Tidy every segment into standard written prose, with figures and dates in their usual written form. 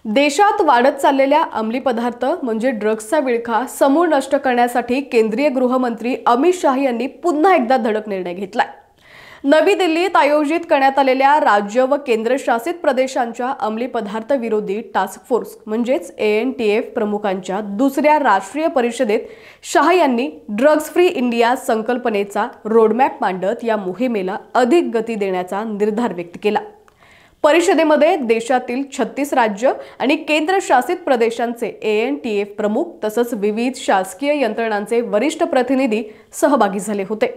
देशात वाढत चाललेल्या अंमली पदार्थ म्हणजे ड्रग्सचा विळखा समूळ नष्ट करण्यासाठी केंद्रीय गृहमंत्री अमित शाह यांनी पुन्हा एकदा धडक निर्णय घेतलाय। नवी दिल्लीत आयोजित करण्यात आलेल्या राज्य व केंद्रशासित प्रदेशांच्या अंमली पदार्थ विरोधी टास्क फोर्स म्हणजेच ANTF प्रमुखांच्या दुसऱ्या राष्ट्रीय परिषदेत शाह यांनी ड्रग्ज फ्री इंडिया संकल्पनेचा रोडमॅप मांडत या मोहिमेला अधिक गती देण्याचा निर्धार व्यक्त केला। परिषदेमध्ये देशातील 36 राज्य आणि केंद्रशासित प्रदेशांचे ANTF प्रमुख तसंच विविध शासकीय यंत्रणांचे वरिष्ठ प्रतिनिधी सहभागी झाले होते।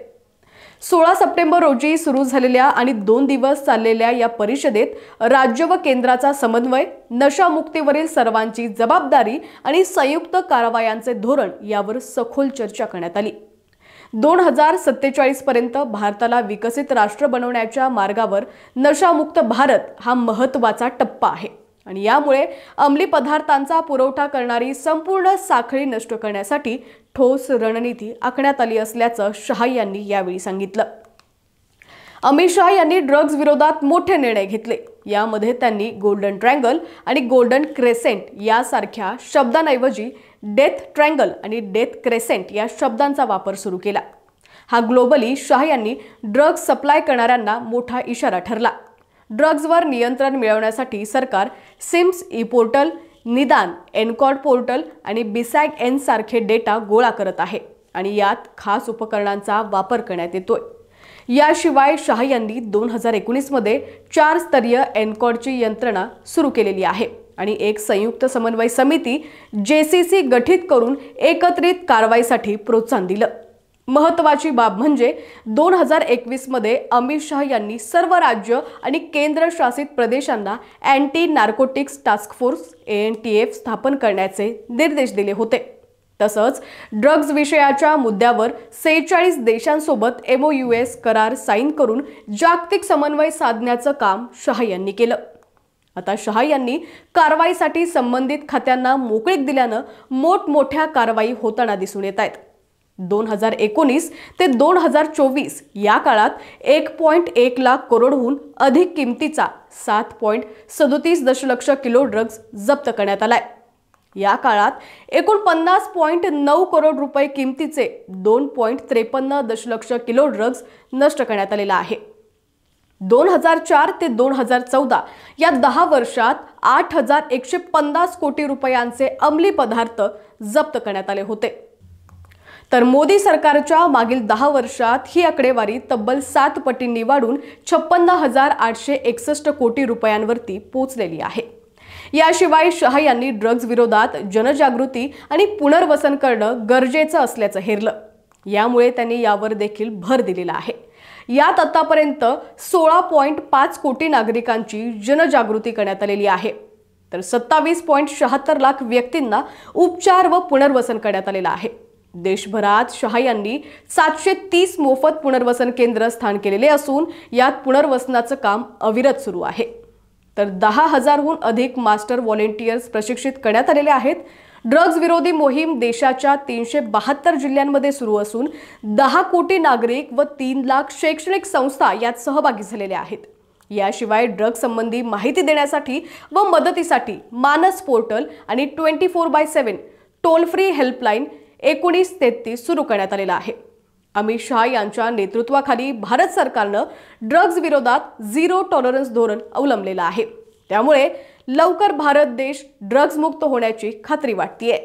16 सप्टेंबर रोजी सुरू झालेल्या आणि 2 दिवस चाललेल्या या परिषदेत राज्य व केंद्राचा समन्वय, नशामुक्तीवरील सर्वांची जबाबदारी आणि संयुक्त कारवायांचे धोरण यावर सखोल चर्चा करण्यात आली। 2047 पर्यंत भारताला विकसित राष्ट्र बनवण्याच्या मार्गावर नशामुक्त भारत हा महत्त्वाचा टप्पा आहे आणि यामुळे अंमली पदार्थांचा पुरवठा करणारी संपूर्ण साखळी नष्ट करण्यासाठी ठोस रणनीती आखण्यात आली असल्याचं शाह यांनी यावेळी सांगितलं। अमित शाह यांनी ड्रग्ज विरोधात मोठे निर्णय घेतले। यामध्ये त्यांनी गोल्डन ट्रायंगल आणि गोल्डन क्रेसेंट यासारख्या शब्दांऐवजी डेथ ट्रायंगल आणि डेथ क्रेसेंट या शब्दांचा वापर सुरू केला। हा ग्लोबली शाह यांनी ड्रग्ज सप्लाय करणाऱ्यांना मोठा इशारा ठरला। ड्रग्जवर नियंत्रण मिळवण्यासाठी सरकार सिम्स ई-पोर्टल, निदान, एनकॉर्ड पोर्टल आणि BSAG-N सारखे डेटा गोळा करत आहे आणि यात खास उपकरणांचा वापर करण्यात येतोय। याशिवाय शाह यांनी 2019 मध्ये 4 स्तरीय एनकॉर्डची यंत्रणा सुरू केलेली आहे आणि एक संयुक्त समन्वय समिती JCC गठीत करून एकत्रित कारवाईसाठी प्रोत्साहन दिलं। महत्त्वाची बाब म्हणजे 2021 मध्ये अमित शाह यांनी सर्व राज्य आणि केंद्रशासित प्रदेशांना anti narcotics task force ANTF स्थापन करण्याचे निर्देश दिले होते। तसंच ड्रग्ज विषयाच्या मुद्द्यावर 46 देशांसोबत MOUS करार साईन करून जागतिक समन्वय साधण्याचं काम शाह यांनी केलं। आता शाह यांनी कारवाईसाठी संबंधित खात्यांना मोकळीक दिल्यानं मोठमोठ्या कारवाई होताना दिसून येत आहेत। 2019 ते 2024 या काळात 1.1 लाख करोडहून अधिक किमतीचा 7.37 दशलक्ष किलो ड्रग्ज जप्त करण्यात आलाय। या काळात एकूण 50.9 करोड रुपये किमतीचे 2.53 दशलक्ष किलो ड्रग्ज नष्ट करण्यात आलेला आहे। 2004 ते 2014 या 10 वर्षात 8,150 कोटी रुपयांचे अंमली पदार्थ जप्त करण्यात आले होते। तर मोदी सरकारच्या मागील 10 वर्षात ही आकडेवारी तब्बल 7 पटींनी वाढून 56,861 कोटी रुपयांवरती पोहोचलेली आहे। याशिवाय शाह यांनी ड्रग्ज विरोधात जनजागृती आणि पुनर्वसन करणं गरजेचं असल्याचं हेरलं। यामुळे त्यांनी यावर देखील भर दिलेला आहे। यात आतापर्यंत 16.5 कोटी नागरिकांची जनजागृती करण्यात आलेली आहे। तर 27.76 लाख व्यक्तींना उपचार व पुनर्वसन करण्यात आलेलं आहे। देशभरात शाह यांनी 730 मोफत पुनर्वसन केंद्र स्थान केलेले असून यात पुनर्वसनाचं काम अविरत सुरू आहे। तर 10,000हून अधिक मास्टर व्हॉलेंटियर्स प्रशिक्षित करण्यात आलेले आहेत। ड्रग्ज विरोधी मोहीम देशाच्या 372 जिल्ह्यांमध्ये सुरू असून 10 कोटी नागरिक व 3 लाख शैक्षणिक संस्था यात सहभागी झालेल्या आहेत। याशिवाय ड्रग्ज संबंधी माहिती देण्यासाठी व मदतीसाठी मानस पोर्टल आणि 24/7 टोल फ्री हेल्पलाईन 1933 सुरू करण्यात आलेला आहे। अमित शाह यांच्या नेतृत्वाखाली भारत सरकारनं ड्रग्ज विरोधात झिरो टॉलरन्स धोरण अवलंबलेलं आहे। त्यामुळे लवकर भारत देश ड्रग्ज मुक्त होण्याची खात्री वाटतेय।